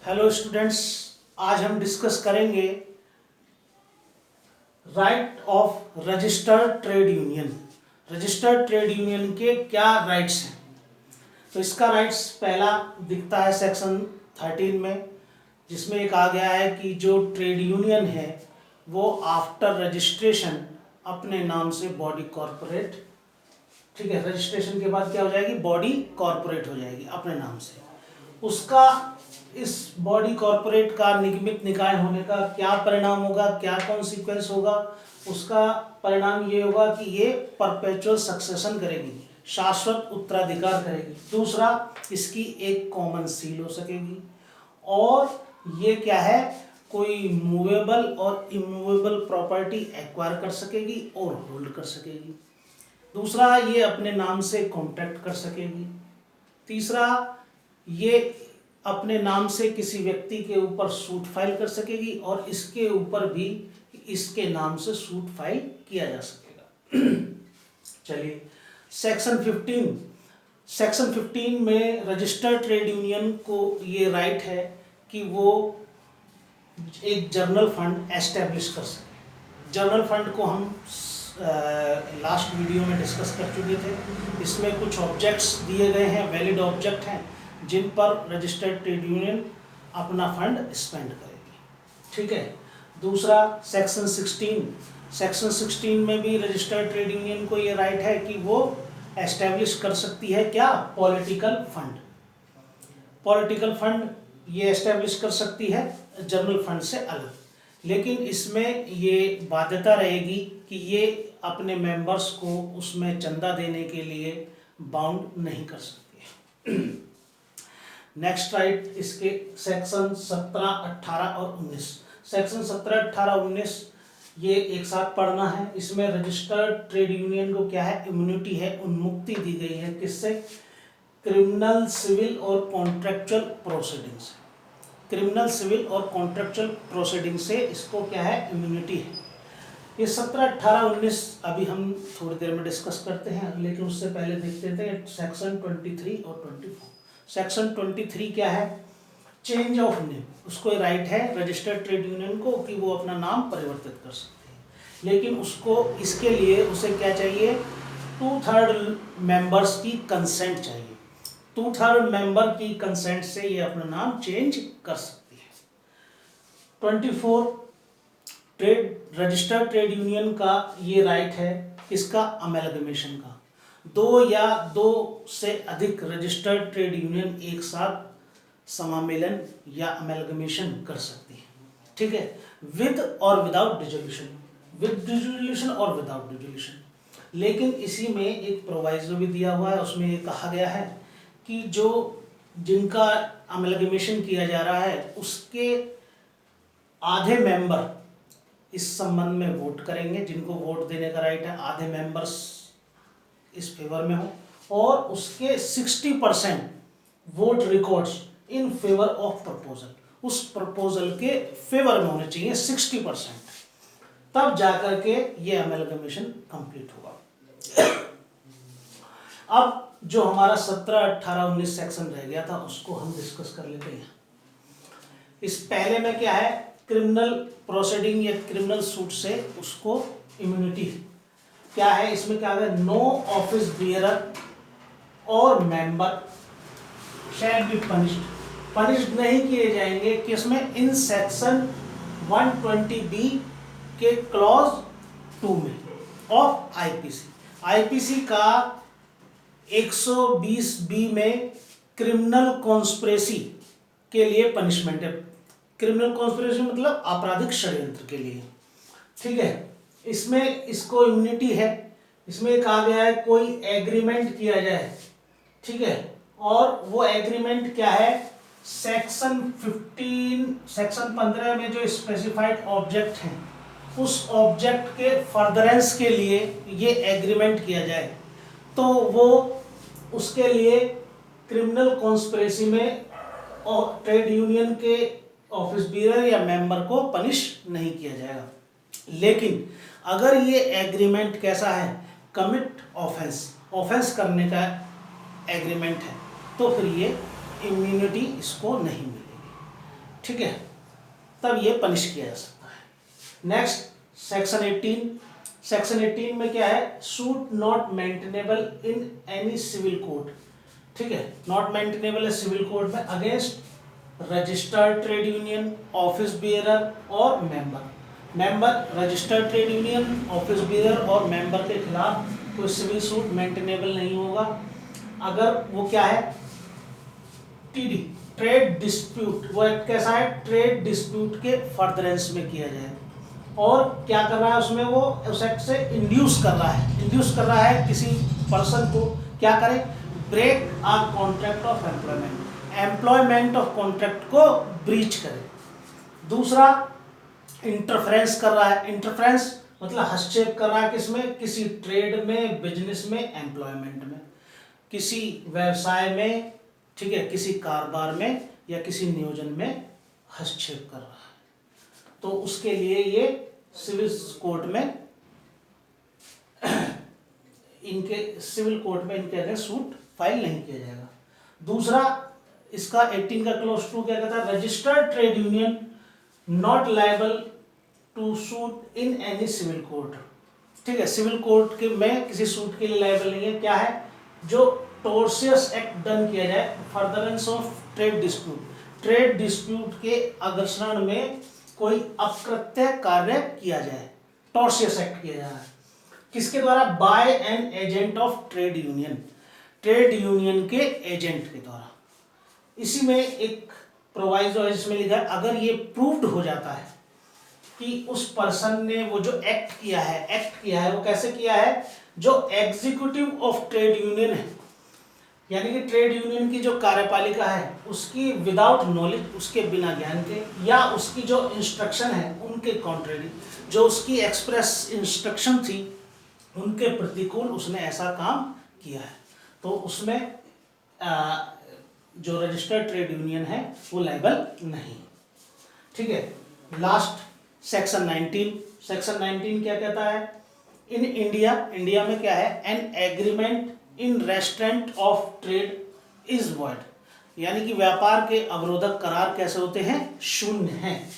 Hello students, आज हम discuss करेंगे right of registered trade union. Registered trade union के क्या राइट्स हैं। तो इसका राइट्स पहला दिखता है सेक्शन 13 में, जिसमें एक आ गया है कि जो ट्रेड यूनियन है वो आफ्टर रजिस्ट्रेशन अपने नाम से बॉडी कॉरपोरेट, ठीक है, रजिस्ट्रेशन के बाद क्या हो जाएगी, बॉडी कॉरपोरेट हो जाएगी अपने नाम से। उसका इस बॉडी कॉरपोरेट का निगमित निकाय होने का क्या परिणाम होगा, क्या कॉन्सिक्वेंस होगा। उसका परिणाम ये होगा कि ये परपेचुअल सक्सेशन करेगी, शाश्वत उत्तराधिकार करेगी। दूसरा, इसकी एक कॉमन सील हो सकेगी, और ये क्या है, कोई मूवेबल और इमूवेबल प्रॉपर्टी एक्वायर कर सकेगी और होल्ड कर सकेगी। दूसरा, ये अपने नाम से कॉन्ट्रैक्ट कर सकेगी। तीसरा, ये अपने नाम से किसी व्यक्ति के ऊपर सूट फाइल कर सकेगी, और इसके ऊपर भी इसके नाम से सूट फाइल किया जा सकेगा। चलिए, सेक्शन 15 में रजिस्टर्ड ट्रेड यूनियन को ये राइट है कि वो एक जर्नल फंड एस्टेब्लिश कर सके। जर्नल फंड को हम लास्ट वीडियो में डिस्कस कर चुके थे। इसमें कुछ ऑब्जेक्ट्स दिए गए हैं, वैलिड ऑब्जेक्ट हैं, जिन पर रजिस्टर्ड ट्रेड यूनियन अपना फंड स्पेंड करेगी, ठीक है। दूसरा, सेक्शन 16 में भी रजिस्टर्ड ट्रेड यूनियन को ये राइट है कि वो एस्टेब्लिश कर सकती है क्या, पॉलिटिकल फंड। पॉलिटिकल फंड ये एस्टेब्लिश कर सकती है जनरल फंड से अलग, लेकिन इसमें ये बाध्यता रहेगी कि ये अपने मेंबर्स को उसमें चंदा देने के लिए बाउंड नहीं कर सकती है। नेक्स्ट राइट इसके सेक्शन 17, 18 और 19। सेक्शन 17, 18, 19 ये एक साथ पढ़ना है। इसमें रजिस्टर्ड ट्रेड यूनियन को क्या है, इम्यूनिटी है, उन्मुक्ति दी गई है। किससे? क्रिमिनल, सिविल और कॉन्ट्रेक्चुअल प्रोसीडिंग से। क्रिमिनल, सिविल और कॉन्ट्रेक्चुअल प्रोसीडिंग से इसको क्या है, इम्यूनिटी है। ये 17, 18, 19 अभी हम थोड़ी देर में डिस्कस करते हैं, लेकिन उससे पहले देखते थे सेक्शन 23 और 24। सेक्शन 23 क्या है, चेंज ऑफ नेम। उसको राइट है रजिस्टर्ड ट्रेड यूनियन को कि वो अपना नाम परिवर्तित कर सकती है, लेकिन उसको इसके लिए उसे क्या चाहिए, 2/3 मेंबर्स की कंसेंट चाहिए। 2/3 मेंबर की कंसेंट से ये अपना नाम चेंज कर सकती है। 24, रजिस्टर्ड ट्रेड यूनियन का ये राइट है, इसका अमेलगमेशन का। 2 या 2 से अधिक रजिस्टर्ड ट्रेड यूनियन एक साथ समामेलन या अमेलगमेशन कर सकती है, ठीक है, विद और विदाउट डिसोल्यूशन, विद डिसोल्यूशन और विदाउट डिसोल्यूशन। लेकिन इसी में एक प्रोवाइजो भी दिया हुआ है, उसमें ये कहा गया है कि जो जिनका अमेलगमेशन किया जा रहा है उसके आधे मेंबर इस संबंध में वोट करेंगे, जिनको वोट देने का राइट है, आधे मेंबर्स इस फेवर में हो, और उसके 60% vote records in favour of proposal, उस प्रपोजल के फेवर में होने चाहिए 60%, तब जाकर के ये अमेलगमेशन कंप्लीट होगा। अब जो हमारा 17, 18, 19 सेक्शन रह गया था उसको हम डिस्कस कर लेते हैं। इस पहले में क्या है, क्रिमिनल प्रोसीडिंग या क्रिमिनल सूट से उसको इम्यूनिटी क्या है। इसमें क्या है, नो ऑफिस बियरर और मेंबर शैल बी पनिश्ड नहीं किए जाएंगे, किसमें, इन सेक्शन 120B के क्लॉज 2 में ऑफ आईपीसी का 120B में क्रिमिनल कॉन्स्पिरेसी के लिए पनिशमेंट है। क्रिमिनल कॉन्स्पिरेसी मतलब आपराधिक षड्यंत्र के लिए, ठीक है। इसमें इसको इम्यूनिटी है। इसमें कहा गया है कोई एग्रीमेंट किया जाए, ठीक है, और वो एग्रीमेंट क्या है, सेक्शन 15 में जो स्पेसिफाइड ऑब्जेक्ट हैं उस ऑब्जेक्ट के फर्दरेंस के लिए ये एग्रीमेंट किया जाए, तो वो उसके लिए क्रिमिनल कॉन्स्पिरेसी में ट्रेड यूनियन के ऑफिस बियरर या मेंबर को पनिश नहीं किया जाएगा। लेकिन अगर ये एग्रीमेंट कैसा है, कमिट ऑफेंस करने का एग्रीमेंट है, तो फिर ये इम्यूनिटी इसको नहीं मिलेगी। ठीक है, तब ये पनिश किया जा सकता है। नेक्स्ट सेक्शन 18, सेक्शन 18 में क्या है, suit not maintainable in any civil court, ठीक है, नॉट मेंटेनेबल है सिविल कोर्ट में against registered trade union, office bearer और member registered trade union, office bearer और मेंबर के खिलाफ कोई सिविल सूट मेंटेनेबल नहीं होगा अगर वो क्या है, टीडी ट्रेड डिस्प्यूट, वो एक कैसा है, ट्रेड डिस्प्यूट के फर्दरेंस में किया जाए। और क्या कर रहा है उसमें, वो उस एक्ट से इंड्यूस कर रहा है किसी पर्सन को क्या करे, break a contract of employment of contract को ब्रीच करे। दूसरा इंटरफेरेंस कर रहा है, इंटरफेरेंस मतलब हस्तक्षेप कर रहा है किसमें, किसी ट्रेड में, बिजनेस में, एम्प्लॉयमेंट में, किसी व्यवसाय में, ठीक है, किसी कारोबार में या किसी नियोजन में हस्तक्षेप कर रहा है, तो उसके लिए ये सिविल कोर्ट में इनके अगेंस्ट सूट फाइल नहीं किया जाएगा। दूसरा इसका 18 का क्लोज 2 क्या कहता है, registered trade union not liable to suit in any civil court, ठीक है, सिविल कोर्ट के में किसी सूट के लिए लायबल नहीं है। क्या है, जो टोर्शियस एक्ट डन किया जाए, फर्दरेंस ऑफ ट्रेड डिस्प्यूट के अग्रसरण में कोई अकृत्य कार्य किया जाए, टोर्शियस एक्ट किया जाए, किसके द्वारा, by an agent of trade union के एजेंट के द्वारा। इसी में एक प्रोवाइजो है जिसमें लिखा है, अगर ये प्रूव्ड हो जाता है कि उस पर्सन ने वो जो एक्ट किया है वो कैसे किया है, जो एग्जीक्यूटिव ऑफ ट्रेड यूनियन है, यानी कि ट्रेड यूनियन की जो कार्यपालिका है उसकी विदाउट नॉलेज, उसके बिना ज्ञान के, या उसकी जो इंस्ट्रक्शन है उनके कॉन्ट्रेरी, जो उसकी एक्सप्रेस इंस्ट्रक्शन थी उनके प्रतिकूल उसने ऐसा काम किया है, तो उसमें जो रजिस्टर्ड ट्रेड यूनियन है वो लायबल नहीं, ठीक है। लास्ट सेक्शन 19 क्या कहता है, इन इंडिया में क्या है, an agreement in restaurant of trade is void, यानी कि व्यापार के अवरोधक करार कैसे होते हैं, शून्य हैं।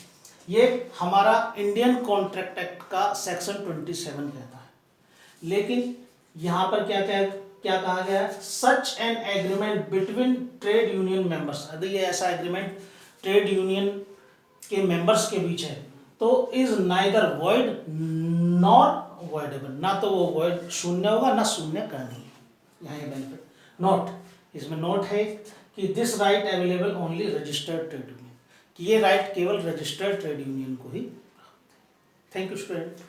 ये हमारा इंडियन कॉन्ट्रैक्ट एक्ट का सेक्शन 27 कहता है, लेकिन यहाँ पर क्या कहा गया है, such an agreement between trade union members, यदि ये ऐसा एग्रीमेंट ट्रेड यूनियन के मेंबर्स के बीच है तो is neither void nor voidable, ना तो वो वॉइड शून्य होगा ना शून्य करनी है। यहाँ ये बेनिफिट नोट, इसमें नोट है कि this right available only registered trade union, कि ये राइट केवल रजिस्टर्ड ट्रेड यूनियन को ही। Thank you student.